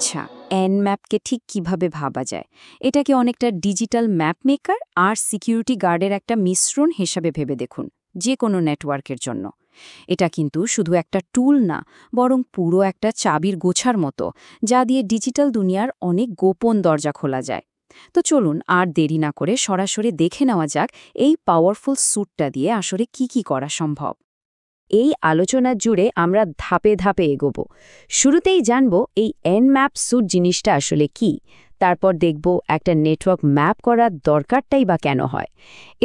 আচ্ছা, এনম্যাপকে ঠিক কিভাবে ভাবা যায়? এটাকে অনেকটা ডিজিটাল ম্যাপ মেকার আর সিকিউরিটি গার্ডের একটা মিশ্রণ হিসাবে ভেবে দেখুন, যে কোনো নেটওয়ার্কের জন্য। এটা কিন্তু শুধু একটা টুল না, বরং পুরো একটা চাবির গোছার মতো, যা দিয়ে ডিজিটাল দুনিয়ার অনেক গোপন দরজা খোলা যায়। তো চলুন আর দেরি না করে সরাসরি দেখে নেওয়া যাক এই পাওয়ারফুল স্যুটটা দিয়ে আসলে কি করা সম্ভব। এই আলোচনা জুড়ে আমরা ধাপে ধাপে এগোব। শুরুতেই জানব এই এনম্যাপ স্যুট জিনিসটা আসলে কি, তারপর দেখব একটা নেটওয়ার্ক ম্যাপ করার দরকারটাই বা কেন হয়।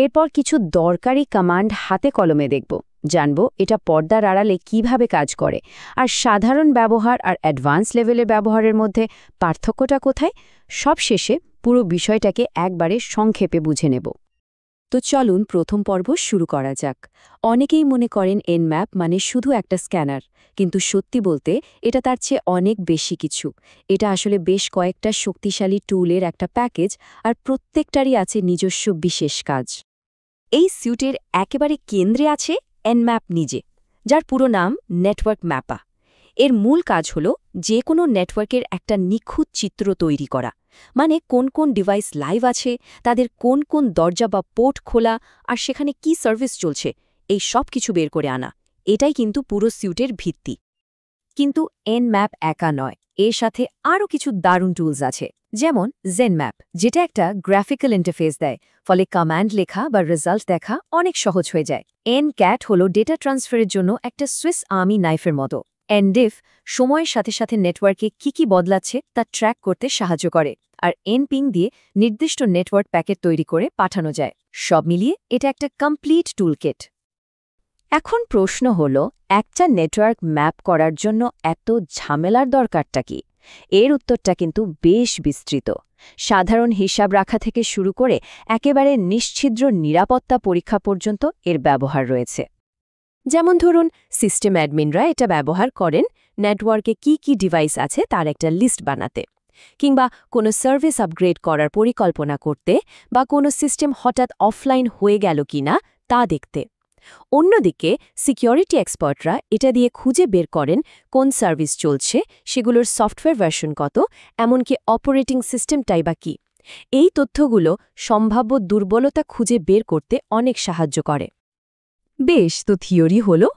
এরপর কিছু দরকারি কমান্ড হাতে কলমে দেখব, জানব এটা পর্দার আড়ালে কিভাবে কাজ করে, আর সাধারণ ব্যবহার আর অ্যাডভান্স লেভেলের ব্যবহারের মধ্যে পার্থক্যটা কোথায়। সবশেষে পুরো বিষয়টাকে একবারে সংক্ষেপে বুঝে নেব। তো চলুন প্রথম পর্ব শুরু করা যাক। অনেকেই মনে করেন এনম্যাপ মানে শুধু একটা স্ক্যানার, কিন্তু সত্যি বলতে এটা তার চেয়ে অনেক বেশি কিছু। এটা আসলে বেশ কয়েকটা শক্তিশালী টুলের একটা প্যাকেজ, আর প্রত্যেকটারই আছে নিজস্ব বিশেষ কাজ। এই স্যুটের একেবারে কেন্দ্রে আছে এনম্যাপ নিজে, যার পুরো নাম নেটওয়ার্ক ম্যাপা। এর মূল কাজ হল যে কোনো নেটওয়ার্কের একটা নিখুঁত চিত্র তৈরি করা, মানে কোন কোন ডিভাইস লাইভ আছে, তাদের কোন কোন দরজা বা পোর্ট খোলা, আর সেখানে কি সার্ভিস চলছে, এই সব কিছু বের করে আনা। এটাই কিন্তু পুরো স্যুটের ভিত্তি। কিন্তু এনম্যাপ একা নয়, এর সাথে আরও কিছু দারুণ টুলস আছে, যেমন জেনম্যাপ, যেটা একটা গ্রাফিক্যাল ইন্টারফেস দেয়, ফলে কমান্ড লেখা বা রেজাল্ট দেখা অনেক সহজ হয়ে যায়। এনক্যাট হল ডেটা ট্রান্সফারের জন্য একটা সুইস আর্মি নাইফের মতো। এনডিফ সময়ের সাথে সাথে নেটওয়ার্কে কি বদলাচ্ছে তা ট্র্যাক করতে সাহায্য করে, আর এনপিং দিয়ে নির্দিষ্ট নেটওয়ার্ক প্যাকেট তৈরি করে পাঠানো যায়। সব মিলিয়ে এটা একটা কমপ্লিট টুলকিট। এখন প্রশ্ন হল, একটা নেটওয়ার্ক ম্যাপ করার জন্য এত ঝামেলার দরকারটা কি? এর উত্তরটা কিন্তু বেশ বিস্তৃত। সাধারণ হিসাব রাখা থেকে শুরু করে একেবারে নিশ্ছিদ্র নিরাপত্তা পরীক্ষা পর্যন্ত এর ব্যবহার রয়েছে। যেমন ধরুন, সিস্টেম অ্যাডমিনরা এটা ব্যবহার করেন নেটওয়ার্কে কি ডিভাইস আছে তার একটা লিস্ট বানাতে, কিংবা কোনো সার্ভিস আপগ্রেড করার পরিকল্পনা করতে, বা কোনো সিস্টেম হঠাৎ অফলাইন হয়ে গেল কিনা তা দেখতে। অন্যদিকে সিকিউরিটি এক্সপার্টরা এটা দিয়ে খুঁজে বের করেন কোন সার্ভিস চলছে, সেগুলোর সফটওয়্যার ভার্সন কত, এমনকি অপারেটিং সিস্টেমটাই বা কি। এই তথ্যগুলো সম্ভাব্য দুর্বলতা খুঁজে বের করতে অনেক সাহায্য করে। বেশ, তো থিওরি হলো,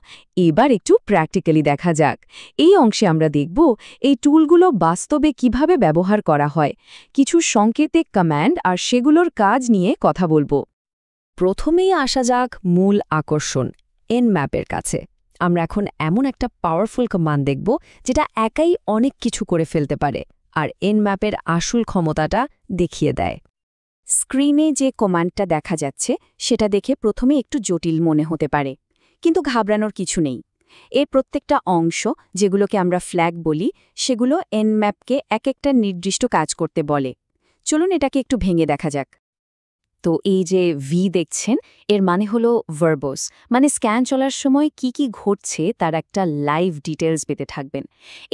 এবার একটু প্র্যাকটিক্যালি দেখা যাক। এই অংশে আমরা দেখব এই টুলগুলো বাস্তবে কিভাবে ব্যবহার করা হয়, কিছু সংকেতে কমান্ড আর সেগুলোর কাজ নিয়ে কথা বলবো। প্রথমেই আসা যাক মূল আকর্ষণ, এনম্যাপের কাছে। আমরা এখন এমন একটা পাওয়ারফুল কমান্ড দেখব যেটা একাই অনেক কিছু করে ফেলতে পারে, আর এনম্যাপের আসল ক্ষমতাটা দেখিয়ে দেয়। স্ক্রিনে যে কমান্ডটা দেখা যাচ্ছে সেটা দেখে প্রথমে একটু জটিল মনে হতে পারে, কিন্তু ঘাবড়ানোর কিছু নেই। এর প্রত্যেকটা অংশ, যেগুলোকে আমরা ফ্ল্যাগ বলি, সেগুলো এনম্যাপকে এক একটা নির্দিষ্ট কাজ করতে বলে। চলুন এটাকে একটু ভেঙে দেখা যাক। তো এই যে ভি দেখছেন, এর মানে হলো ভার্বোস, মানে স্ক্যান চলার সময় কি ঘটছে তার একটা লাইভ ডিটেলস পেতে থাকবেন।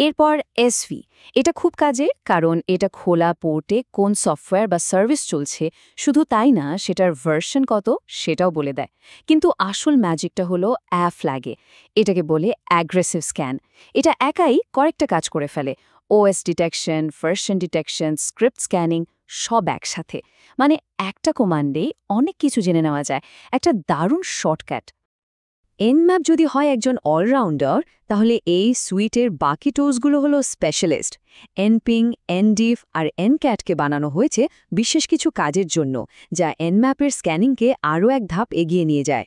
এরপর এসভি, এটা খুব কাজের, কারণ এটা খোলা পোর্টে কোন সফটওয়্যার বা সার্ভিস চলছে, শুধু তাই না, সেটার ভার্সন কত সেটাও বলে দেয়। কিন্তু আসল ম্যাজিকটা হলো ফ্ল্যাগে, এটাকে বলে অ্যাগ্রেসিভ স্ক্যান। এটা একাই কয়েকটা কাজ করে ফেলে, OS detection, version detection, script scanning, সব একসাথে। মানে একটা কমান্ডে অনেক কিছু জেনে নেওয়া যায়, একটা দারুণ শর্টকাট। এনম্যাপ যদি হয় একজন অলরাউন্ডার, তাহলে এই সুইটের বাকি টুলসগুলো হলো স্পেশালিস্ট। এনপিং, এনডিফ আর এনক্যাটকে বানানো হয়েছে বিশেষ কিছু কাজের জন্য, যা এনম্যাপের স্ক্যানিংকে আরও এক ধাপ এগিয়ে নিয়ে যায়।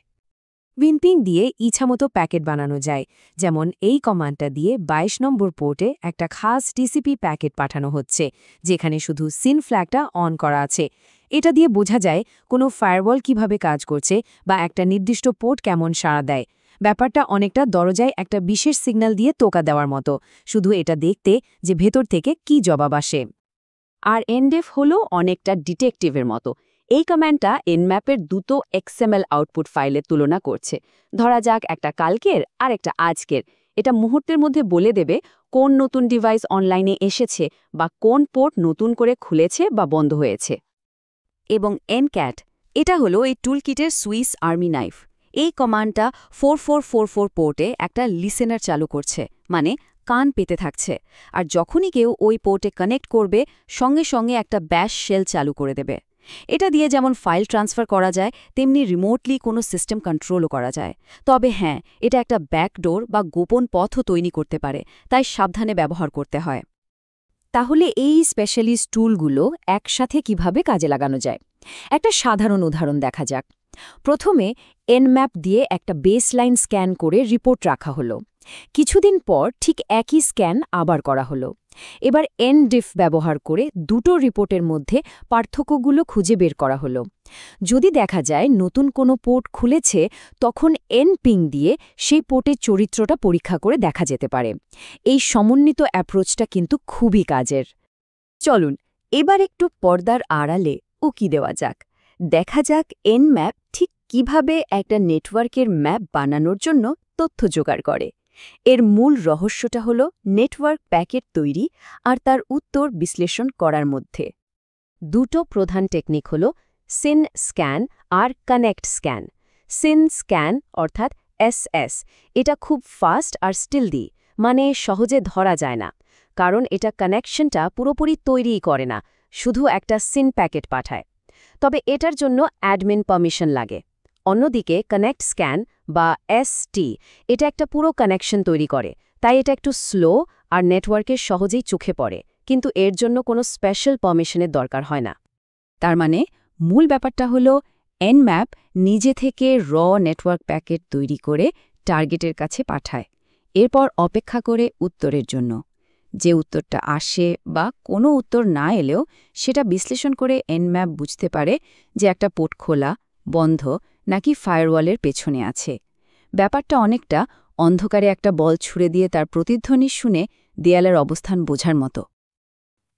উইনপিং দিয়ে ইচ্ছামতো প্যাকেট বানানো যায়, যেমন এই কমান্ডটা দিয়ে ২২ নম্বর পোর্টে একটা খাস টিসিপি প্যাকেট পাঠানো হচ্ছে, যেখানে শুধু সিন ফ্ল্যাগটা অন করা আছে। এটা দিয়ে বোঝা যায় কোনো ফায়ারওয়াল কিভাবে কাজ করছে বা একটা নির্দিষ্ট পোর্ট কেমন সাড়া দেয়। ব্যাপারটা অনেকটা দরজায় একটা বিশেষ সিগন্যাল দিয়ে টোকা দেওয়ার মতো, শুধু এটা দেখতে যে ভেতর থেকে কি জবাব আসে। আর এনডেফ হলো অনেকটা ডিটেকটিভের মতো। এই কমান্ডটা এনম্যাপের দুটো এক্সএমএল আউটপুট ফাইলের তুলনা করছে। ধরা যাক একটা কালকের আর একটা আজকের। এটা মুহূর্তের মধ্যে বলে দেবে কোন নতুন ডিভাইস অনলাইনে এসেছে বা কোন পোর্ট নতুন করে খুলেছে বা বন্ধ হয়েছে। এবং এনক্যাট, এটা হলো এই টুলকিটের সুইস আর্মি নাইফ। এই কমান্ডটা 4444 পোর্টে একটা লিসেনার চালু করছে, মানে কান পেতে থাকছে, আর যখনই কেউ ওই পোর্টে কানেক্ট করবে সঙ্গে সঙ্গে একটা ব্যাশ শেল চালু করে দেবে। এটা দিয়ে যেমন ফাইল ট্রান্সফার করা যায়, তেমনি রিমোটলি কোনো সিস্টেম কন্ট্রোলও করা যায়। তবে হ্যাঁ, এটা একটা ব্যাকডোর বা গোপন পথও তৈরি করতে পারে, তাই সাবধানে ব্যবহার করতে হয়। তাহলে এই স্পেশালিস্ট টুলগুলো একসাথে কিভাবে কাজে লাগানো যায়? একটা সাধারণ উদাহরণ দেখা যাক। প্রথমে এনম্যাপ দিয়ে একটা বেসলাইন স্ক্যান করে রিপোর্ট রাখা হলো। কিছুদিন পর ঠিক একই স্ক্যান আবার করা হলো। এবার এনডিফ ব্যবহার করে দুটো রিপোর্টের মধ্যে পার্থক্যগুলো খুঁজে বের করা হলো। যদি দেখা যায় নতুন কোনো পোর্ট খুলেছে, তখন এনপিং দিয়ে সেই পোর্টের চরিত্রটা পরীক্ষা করে দেখা যেতে পারে। এই সমন্বিত অ্যাপ্রোচটা কিন্তু খুবই কাজের। চলুন এবার একটু পর্দার আড়ালে উকি দেওয়া যাক। দেখা যাক এনম্যাপ ঠিক কিভাবে একটা নেটওয়ার্কের ম্যাপ বানানোর জন্য তথ্য জোগাড় করে। এর মূল রহস্যটা হলো নেটওয়ার্ক প্যাকেট তৈরি আর তার উত্তর বিশ্লেষণ করার মধ্যে। দুটো প্রধান টেকনিক হল সিন স্ক্যান আর কানেক্ট স্ক্যান। সিন স্ক্যান অর্থাৎ এসএস, এটা খুব ফাস্ট আর স্টিলদি, মানে সহজে ধরা যায় না, কারণ এটা কানেকশনটা পুরোপুরি তৈরিই করে না, শুধু একটা সিন প্যাকেট পাঠায়। তবে এটার জন্য অ্যাডমিন পারমিশন লাগে। অন্যদিকে কানেক্ট স্ক্যান বা এসটি, এটা একটা পুরো কানেকশন তৈরি করে, তাই এটা একটু স্লো আর নেটওয়ার্কের সহজেই চোখে পড়ে, কিন্তু এর জন্য কোনো স্পেশাল পারমিশনের দরকার হয় না। তার মানে মূল ব্যাপারটা হলো এনম্যাপ নিজে থেকে নেটওয়ার্ক প্যাকেট তৈরি করে টার্গেটের কাছে পাঠায়, এরপর অপেক্ষা করে উত্তরের জন্য। যে উত্তরটা আসে বা কোনো উত্তর না এলেও সেটা বিশ্লেষণ করে এনম্যাপ বুঝতে পারে যে একটা পোর্ট খোলা, বন্ধ নাকি ফায়ারওয়ালের পেছনে আছে। ব্যাপারটা অনেকটা অন্ধকারে একটা বল ছুড়ে দিয়ে তার প্রতিধ্বনি শুনে দেয়ালের অবস্থান বোঝার মতো।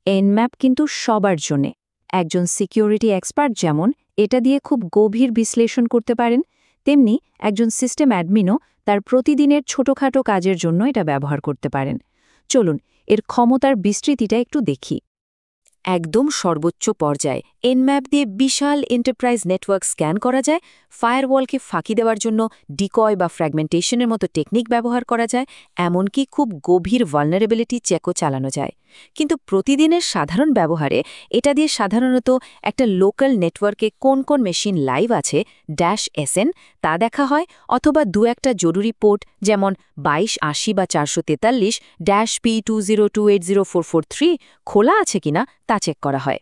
এনম্যাপ কিন্তু সবার জন্যে। একজন সিকিউরিটি এক্সপার্ট যেমন এটা দিয়ে খুব গভীর বিশ্লেষণ করতে পারেন, তেমনি একজন সিস্টেম অ্যাডমিনও তার প্রতিদিনের ছোটখাটো কাজের জন্য এটা ব্যবহার করতে পারেন। চলুন এর ক্ষমতার বিস্তৃতিটা একটু দেখি। একদম সর্বোচ্চ পর্যায়ে এনম্যাপ দিয়ে বিশাল এন্টারপ্রাইজ নেটওয়ার্ক স্ক্যান করা যায়, ফায়ারওয়ালকে ফাঁকি দেওয়ার জন্য ডিকয় বা ফ্র্যাগমেন্টেশনের মতো টেকনিক ব্যবহার করা যায়, এমনকি খুব গভীর ভালনারেবিলিটি চেকও চালানো যায়। কিন্তু প্রতিদিনের সাধারণ ব্যবহারে এটা দিয়ে সাধারণত একটা লোকাল নেটওয়ার্কে কোন কোন মেশিন লাইভ আছে -SN তা দেখা হয়, অথবা দু একটা জরুরি পোর্ট যেমন 2280 বা 443-P20280443 খোলা আছে কিনা তা চেক করা হয়।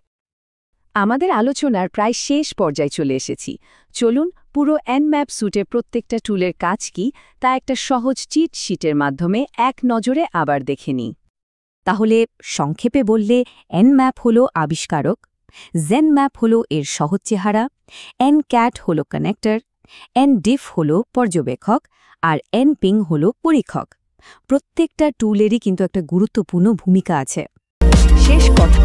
আমাদের আলোচনার প্রায় শেষ পর্যায়ে চলে এসেছি। চলুন পুরো এনম্যাপ স্যুটের প্রত্যেকটা টুলের কাজ কি তা একটা সহজ চিট শিটের মাধ্যমে এক নজরে আবার দেখে নিই। তাহলে সংক্ষেপে বললে এনম্যাপ হল আবিষ্কারক, জেনম্যাপ হল এর সহজ চেহারা, এনক্যাট হল কানেক্টর, এনডিফ হল পর্যবেক্ষক, আর এনপিং হল পরীক্ষক। প্রত্যেকটা টুলেরই কিন্তু একটা গুরুত্বপূর্ণ ভূমিকা আছে। শেষ কথা,